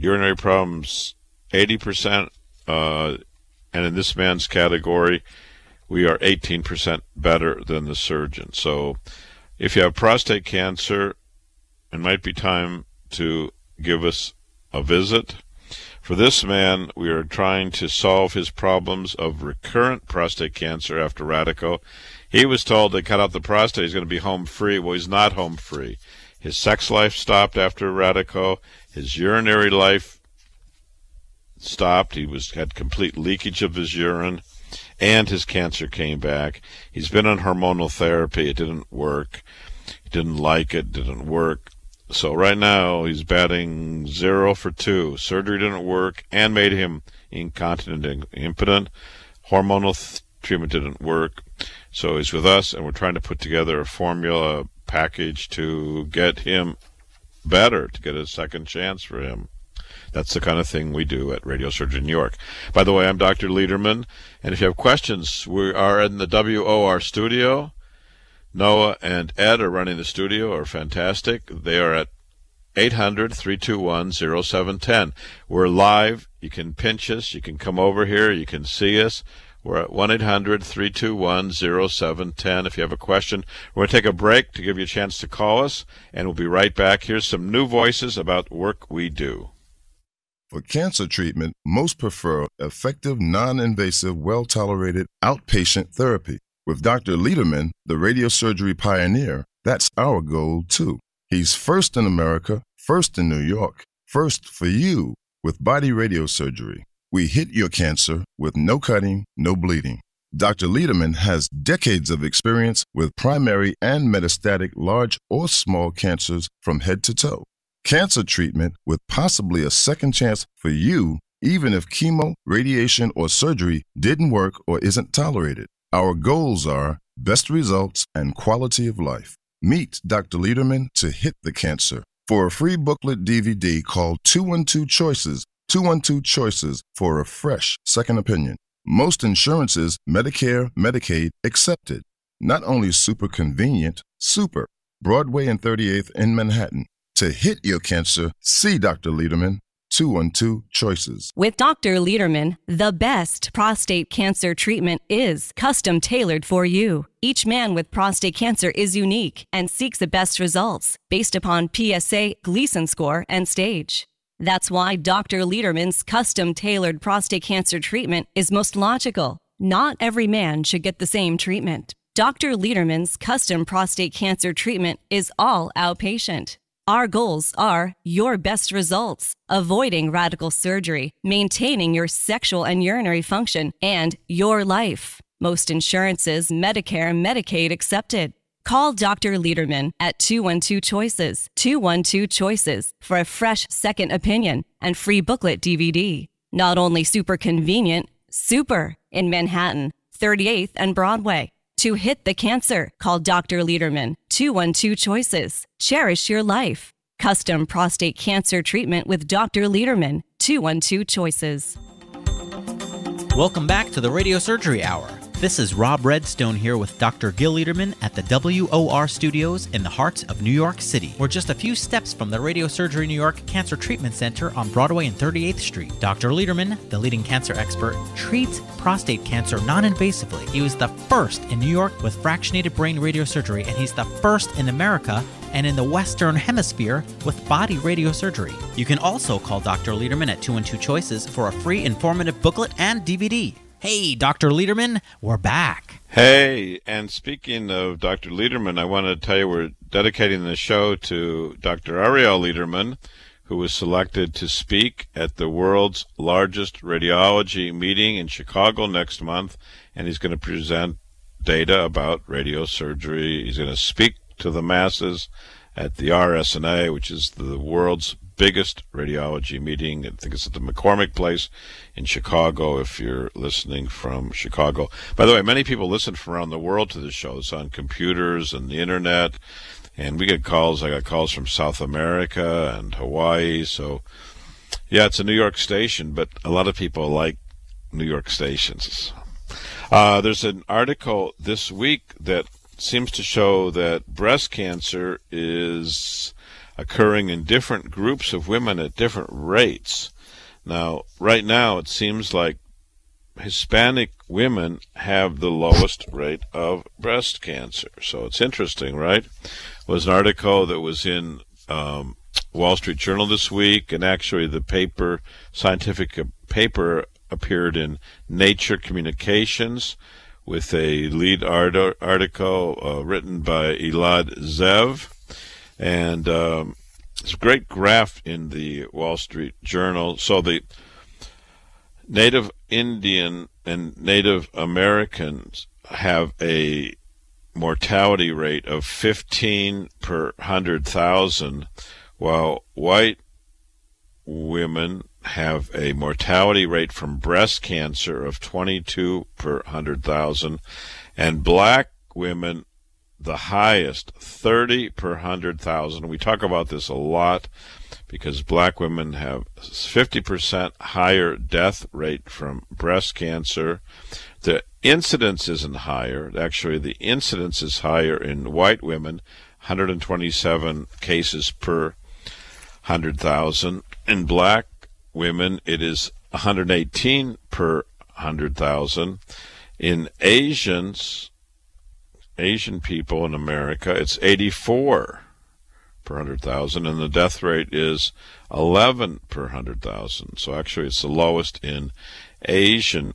urinary problems 80%, and in this man's category, we are 18% better than the surgeon. So if you have prostate cancer, it might be time to give us a visit. For this man, we are trying to solve his problems of recurrent prostate cancer after Radico. He was told to cut out the prostate, he's going to be home free. Well, he's not home free. His sex life stopped after Radico. His urinary life stopped. He had complete leakage of his urine, and his cancer came back. He's been on hormonal therapy. It didn't work. He didn't like it. Didn't work. So right now he's batting 0 for 2. Surgery didn't work and made him incontinent and impotent. Hormonal treatment didn't work. So he's with us, and we're trying to put together a formula package to get him better, to get a second chance for him. That's the kind of thing we do at Radiosurgery New York. By the way, I'm Dr. Lederman, and if you have questions, we are in the WOR studio. Noah and Ed are running the studio, are fantastic. They are at 800-321-0710. We're live. You can pinch us. You can come over here. You can see us. We're at 1-800-321-0710 if you have a question. We're going to take a break to give you a chance to call us, and we'll be right back. Here's some new voices about work we do. For cancer treatment, most prefer effective, non-invasive, well-tolerated outpatient therapy. With Dr. Lederman, the radiosurgery pioneer, that's our goal, too. He's first in America, first in New York, first for you with body radiosurgery. We hit your cancer with no cutting, no bleeding. Dr. Lederman has decades of experience with primary and metastatic large or small cancers from head to toe. Cancer treatment with possibly a second chance for you, even if chemo, radiation, or surgery didn't work or isn't tolerated. Our goals are best results and quality of life. Meet Dr. Lederman to hit the cancer. For a free booklet DVD, call 212 Choices, 212 Choices for a fresh second opinion. Most insurances, Medicare, Medicaid, accepted. Not only super convenient, super. Broadway and 38th in Manhattan. To hit your cancer, see Dr. Lederman. 212 Choices. With Dr. Lederman, the best prostate cancer treatment is custom tailored for you. Each man with prostate cancer is unique and seeks the best results based upon PSA, Gleason score, and stage. That's why Dr. Lederman's custom tailored prostate cancer treatment is most logical. Not every man should get the same treatment. Dr. Lederman's custom prostate cancer treatment is all outpatient. Our goals are your best results, avoiding radical surgery, maintaining your sexual and urinary function, and your life. Most insurances, Medicare, Medicaid accepted. Call Dr. Lederman at 212 Choices, 212 Choices for a fresh second opinion and free booklet DVD. Not only super convenient, super in Manhattan, 38th and Broadway. To hit the cancer, call Dr. Lederman, 212 Choices. Cherish your life. Custom prostate cancer treatment with Dr. Lederman, 212 Choices. Welcome back to the Radiosurgery Hour. This is Rob Redstone here with Dr. Gil Lederman at the WOR Studios in the heart of New York City. We're just a few steps from the Radiosurgery New York Cancer Treatment Center on Broadway and 38th Street. Dr. Lederman, the leading cancer expert, treats prostate cancer non-invasively. He was the first in New York with fractionated brain radiosurgery, and he's the first in America and in the Western Hemisphere with body radiosurgery. You can also call Dr. Lederman at 212 Choices for a free informative booklet and DVD. Hey, Dr. Lederman, we're back. Hey, and speaking of Dr. Lederman, I want to tell you we're dedicating the show to Dr. Ariel Lederman, who was selected to speak at the world's largest radiology meeting in Chicago next month, and he's going to present data about radiosurgery. He's going to speak to the masses at the RSNA, which is the world's biggest radiology meeting. I think it's at the McCormick Place in Chicago if you're listening from Chicago. By the way, many people listen from around the world to the show. It's on computers and the internet, and we get calls. I got calls from South America and Hawaii. So, yeah, it's a New York station, but a lot of people like New York stations. There's an article this week that seems to show that breast cancer is occurring in different groups of women at different rates. Now, right now, it seems like Hispanic women have the lowest rate of breast cancer. So it's interesting, right? It was an article that was in Wall Street Journal this week, and actually the scientific paper appeared in Nature Communications with a lead article written by Elad Zev. And it's a great graph in the Wall Street Journal. So the Native Indian and Native Americans have a mortality rate of 15 per 100,000, while white women have a mortality rate from breast cancer of 22 per 100,000, and black women the highest, 30 per 100,000. We talk about this a lot because black women have 50% higher death rate from breast cancer. The incidence isn't higher. Actually, the incidence is higher in white women, 127 cases per 100,000. In black women, it is 118 per 100,000. In Asian people in America, it's 84 per 100,000, and the death rate is 11 per 100,000. So actually, it's the lowest in Asian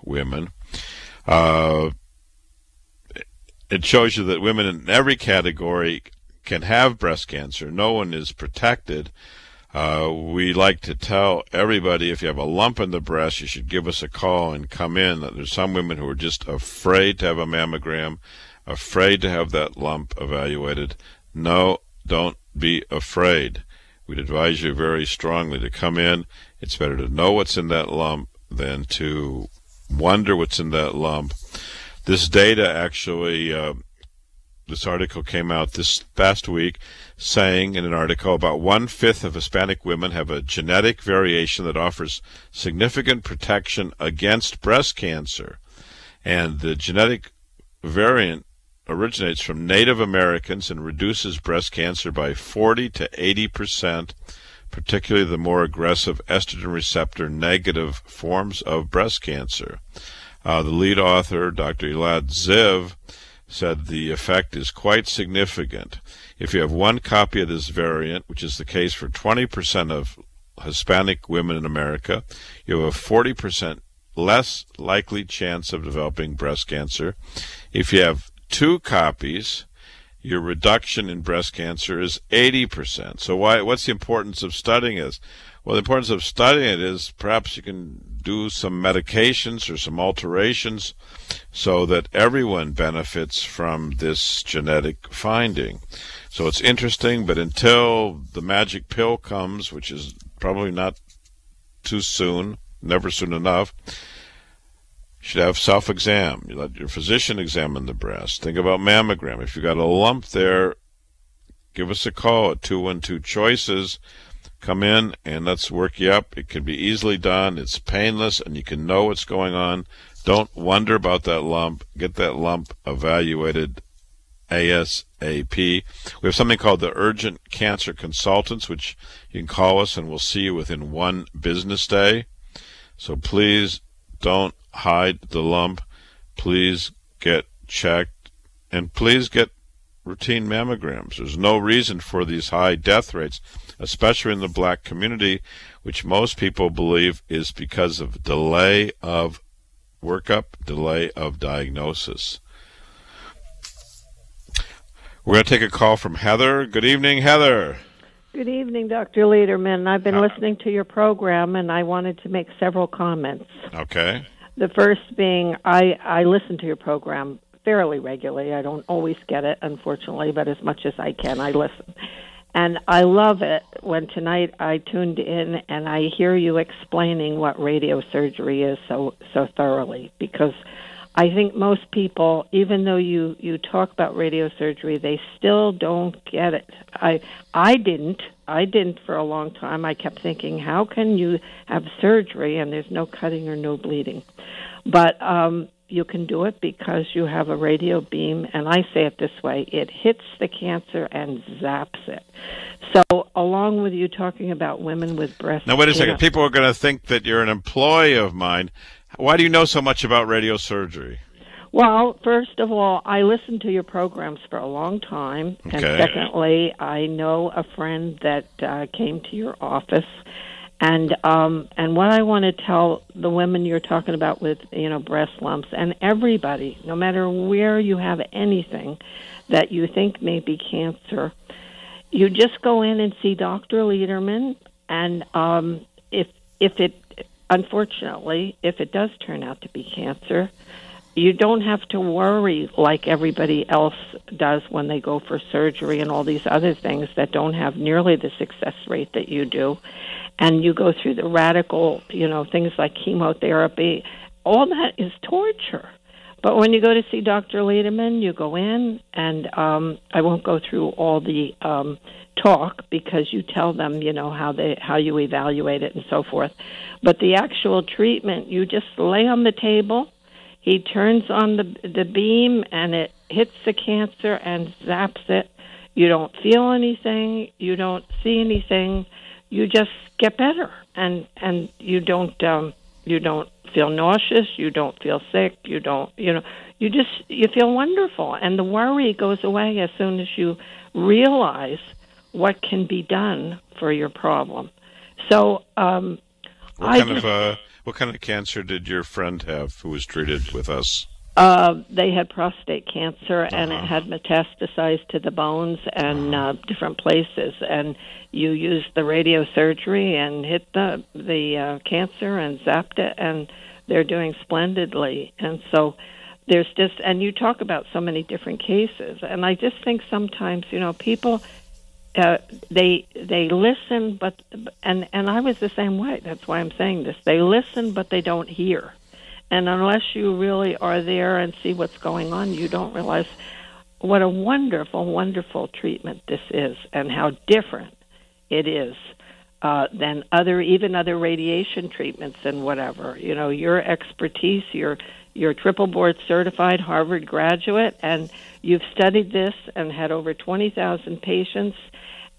women. It shows you that women in every category can have breast cancer. No one is protected. We like to tell everybody, if you have a lump in the breast, you should give us a call and come in. There's some women who are just afraid to have a mammogram, afraid to have that lump evaluated. No, don't be afraid. We'd advise you very strongly to come in. It's better to know what's in that lump than to wonder what's in that lump. This data actually, this article came out this past week saying in an article about 1/5 of Hispanic women have a genetic variation that offers significant protection against breast cancer. And the genetic variant originates from Native Americans and reduces breast cancer by 40 to 80%, particularly the more aggressive estrogen receptor negative forms of breast cancer. The lead author, Dr. Elad Zev, said the effect is quite significant. If you have one copy of this variant, which is the case for 20% of Hispanic women in America, you have a 40% less likely chance of developing breast cancer. If you have two copies, your reduction in breast cancer is 80%. So what's the importance of studying this? Well, the importance of studying it is perhaps you can do some medications or some alterations so that everyone benefits from this genetic finding. So it's interesting, but until the magic pill comes, which is probably not too soon, never soon enough, you should have self-exam. You let your physician examine the breast. Think about mammogram. If you got a lump there, give us a call at 212-CHOICES. Come in and let's work you up. It can be easily done. It's painless, and you can know what's going on. Don't wonder about that lump. Get that lump evaluated ASAP. We have something called the Urgent Cancer Consultants, which you can call us, and we'll see you within one business day. So please don't hide the lump. Please get checked, and please get routine mammograms. There's no reason for these high death rates, especially in the black community, which most people believe is because of delay of workup, delay of diagnosis. We're going to take a call from Heather. Good evening, Heather. Good evening, Dr. Lederman. I've been listening to your program, and I wanted to make several comments. Okay. The first being, I listen to your program fairly regularly. I don't always get it, unfortunately, but as much as I can, I listen. And I love it when tonight I tuned in and I hear you explaining what radiosurgery is so thoroughly, because I think most people, even though you talk about radiosurgery, they still don't get it. I didn't for a long time. I kept thinking, how can you have surgery and there's no cutting or no bleeding? But you can do it because you have a radio beam, and I say it this way, it hits the cancer and zaps it. So along with you talking about women with breast Now, wait a second. cancer, People are going to think that you're an employee of mine. Why do you know so much about radiosurgery? well, first of all, I listened to your programs for a long time, and Okay. secondly, I know a friend that came to your office, and what I want to tell the women you're talking about with breast lumps, and everybody, no matter where you have anything that you think may be cancer, you just go in and see Dr. Lederman, and if it unfortunately if it does turn out to be cancer, you don't have to worry like everybody else does when they go for surgery and all these other things that don't have nearly the success rate that you do. And you go through the radical, things like chemotherapy. All that is torture. But when you go to see Dr. Lederman, you go in, and I won't go through all the talk because you tell them, how you evaluate it and so forth. But the actual treatment, you just lay on the table. He turns on the beam, and it hits the cancer and zaps it. You don't feel anything. You don't see anything. You just get better, and you don't feel nauseous. You don't feel sick. You don't, you feel wonderful, and the worry goes away as soon as you realize what can be done for your problem. So, What kind of cancer did your friend have who was treated with us? They had prostate cancer, and it had metastasized to the bones and different places. And you used the radiosurgery and hit the cancer and zapped it, and they're doing splendidly. And so there's just, and you talk about so many different cases, and I just think sometimes, people, they listen, but and I was the same way. That's why I'm saying this. They listen, but they don't hear. And unless you really are there and see what's going on, you don't realize what a wonderful, wonderful treatment this is, and how different it is than other radiation treatments and whatever. Your expertise, you're triple board certified Harvard graduate, and you've studied this and had over 20,000 patients,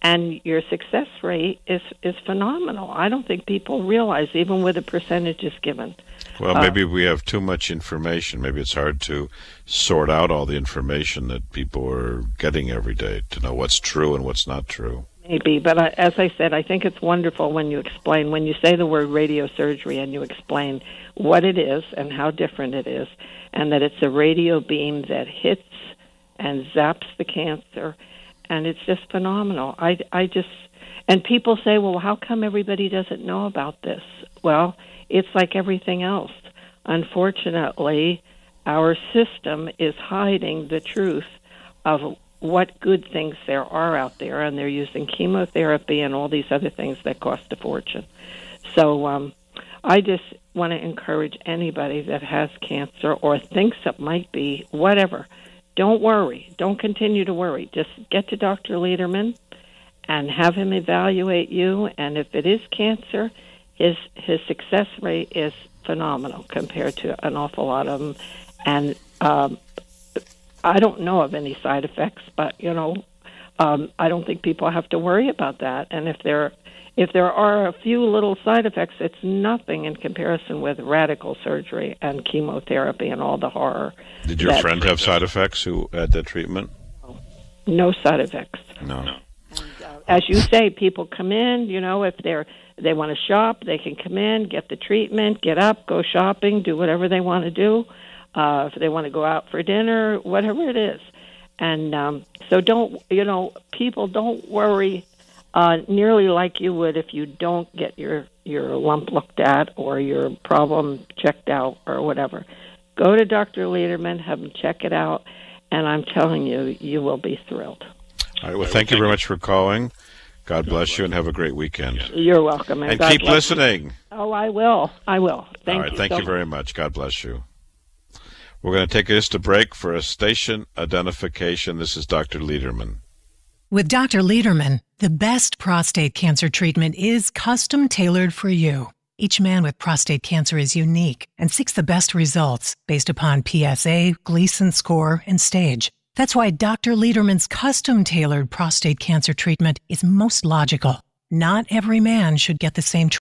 and your success rate is phenomenal. I don't think people realize, even with the percentages given. Well, maybe we have too much information. Maybe it's hard to sort out all the information that people are getting every day to know what's true and what's not true. Maybe, but as I said, I think it's wonderful when you explain, when you say the word radiosurgery and you explain what it is and how different it is, and that it's a radio beam that hits and zaps the cancer, and it's just phenomenal. And people say, well, how come everybody doesn't know about this? Well, it's like everything else. Unfortunately, our system is hiding the truth of what good things there are out there, and they're using chemotherapy and all these other things that cost a fortune. So I just want to encourage anybody that has cancer or thinks it might be, whatever, don't worry. Don't continue to worry. Just get to Dr. Lederman and have him evaluate you, and if it is cancer, his success rate is phenomenal compared to an awful lot of them. And I don't know of any side effects, but I don't think people have to worry about that. And if there are a few little side effects, it's nothing in comparison with radical surgery and chemotherapy and all the horror. Did your friend have side effects who had that treatment? No side effects. No. And, as you say, people come in, if they want to shop, they can come in, get the treatment, get up, go shopping, do whatever they want to do. If they want to go out for dinner, whatever it is. And so people don't worry nearly like you would if you don't get your lump looked at or your problem checked out or whatever. Go to Dr. Lederman, have him check it out, and I'm telling you, you will be thrilled. All right. Well, thank you very much for calling. God bless you, and have a great weekend. You're welcome. And keep listening. Oh, I will. Thank you. All right. Thank you very much. God bless you. We're going to take just a break for a station identification. This is Dr. Lederman. With Dr. Lederman, the best prostate cancer treatment is custom tailored for you. Each man with prostate cancer is unique and seeks the best results based upon PSA, Gleason score, and stage. That's why Dr. Lederman's custom-tailored prostate cancer treatment is most logical. Not every man should get the same treatment.